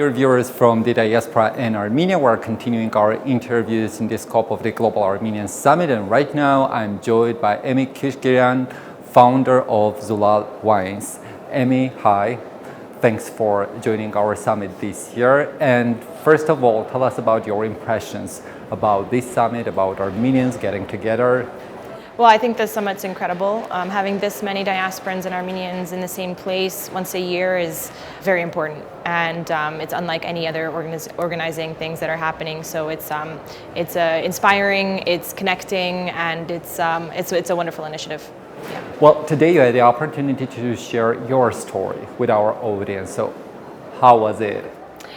Dear viewers from the diaspora in Armenia, we're continuing our interviews in the scope of the Global Armenian Summit, and right now I'm joined by Aimee Keushguerian, founder of Zulal Wines. Aimee, hi. Thanks for joining our summit this year. And first of all, tell us about your impressions about this summit, about Armenians getting together. Well, I think the summit's incredible. Having this many diasporans and Armenians in the same place once a year is very important, and it's unlike any other organizing things that are happening. So it's inspiring, it's connecting, and it's a wonderful initiative. Yeah. Well, today you had the opportunity to share your story with our audience. So, how was it?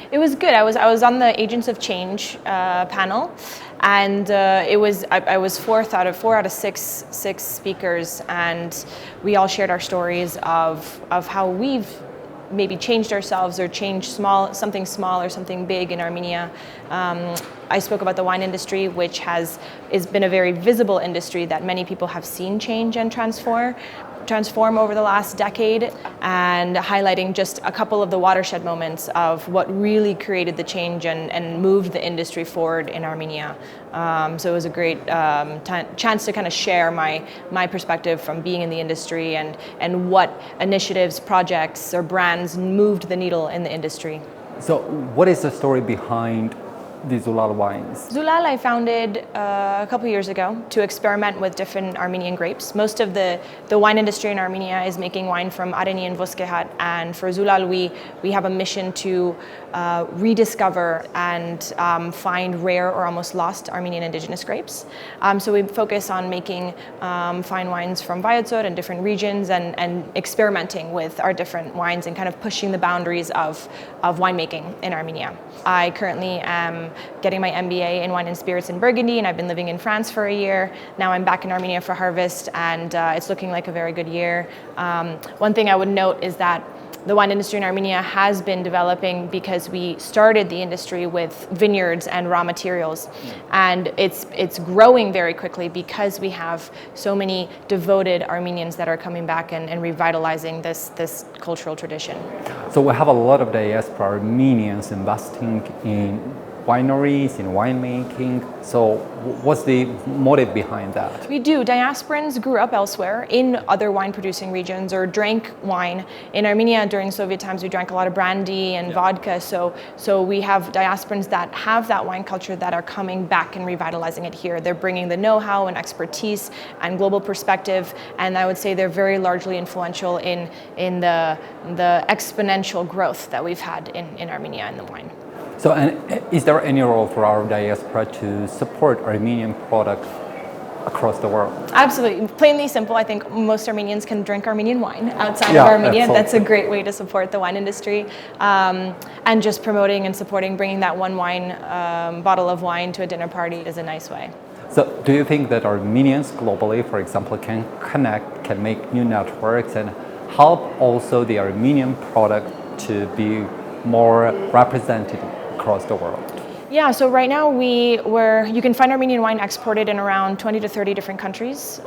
It was good. I was on the Agents of Change panel, and I was four out of six speakers, and we all shared our stories of how we've maybe changed ourselves or changed something small or something big in Armenia. I spoke about the wine industry, which has been a very visible industry that many people have seen change and transform over the last decade, and highlighting just a couple of the watershed moments of what really created the change and moved the industry forward in Armenia. So it was a great chance to kind of share my perspective from being in the industry and what initiatives, projects, or brands moved the needle in the industry. So what is the story behind the Zulal wines? Zulal I founded a couple years ago to experiment with different Armenian grapes. Most of the wine industry in Armenia is making wine from Armenian Voskehat, and for Zulal we have a mission to rediscover and find rare or almost lost Armenian indigenous grapes. So we focus on making fine wines from Vayotsor and different regions, and experimenting with our different wines and kind of pushing the boundaries of winemaking in Armenia. I currently am getting my MBA in wine and spirits in Burgundy, and I've been living in France for a year. Now I'm back in Armenia for harvest, and it's looking like a very good year. One thing I would note is that the wine industry in Armenia has been developing because we started the industry with vineyards and raw materials, and it's growing very quickly because we have so many devoted Armenians that are coming back and revitalizing this cultural tradition. So we have a lot of diaspora Armenians investing in wineries, in winemaking. So what's the motive behind that? We do. Diasporans grew up elsewhere in other wine producing regions or drank wine. In Armenia during Soviet times we drank a lot of brandy and vodka, so we have diasporans that have that wine culture that are coming back and revitalizing it here. They're bringing the know-how and expertise and global perspective, and I would say they're very largely influential in the exponential growth that we've had in Armenia in the wine. So, and is there any role for our diaspora to support Armenian products across the world? Absolutely. Plainly simple, I think most Armenians can drink Armenian wine outside of Armenia. Absolutely. That's a great way to support the wine industry. And just promoting and supporting, bringing that one bottle of wine to a dinner party is a nice way. So do you think that Armenians globally, for example, can connect, can make new networks and help also the Armenian product to be more represented across the world? Yeah, so right now you can find Armenian wine exported in around 20 to 30 different countries.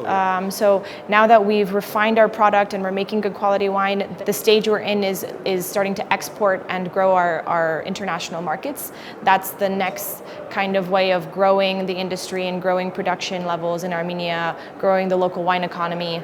So now that we've refined our product and we're making good quality wine, the stage we're in is starting to export and grow our international markets. That's the next kind of way of growing the industry and growing production levels in Armenia, growing the local wine economy.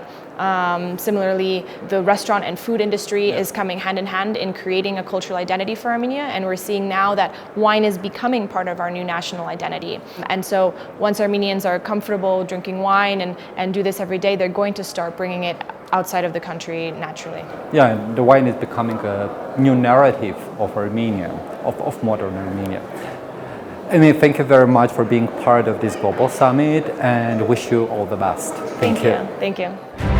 Similarly, the restaurant and food industry is coming hand in hand in creating a cultural identity for Armenia, and we're seeing now that wine is becoming part of our new national identity. And so once Armenians are comfortable drinking wine and do this every day, they're going to start bringing it outside of the country naturally. Yeah, the wine is becoming a new narrative of Armenia, of modern Armenia. Aimee, thank you very much for being part of this global summit, and wish you all the best. Thank you. Thank you.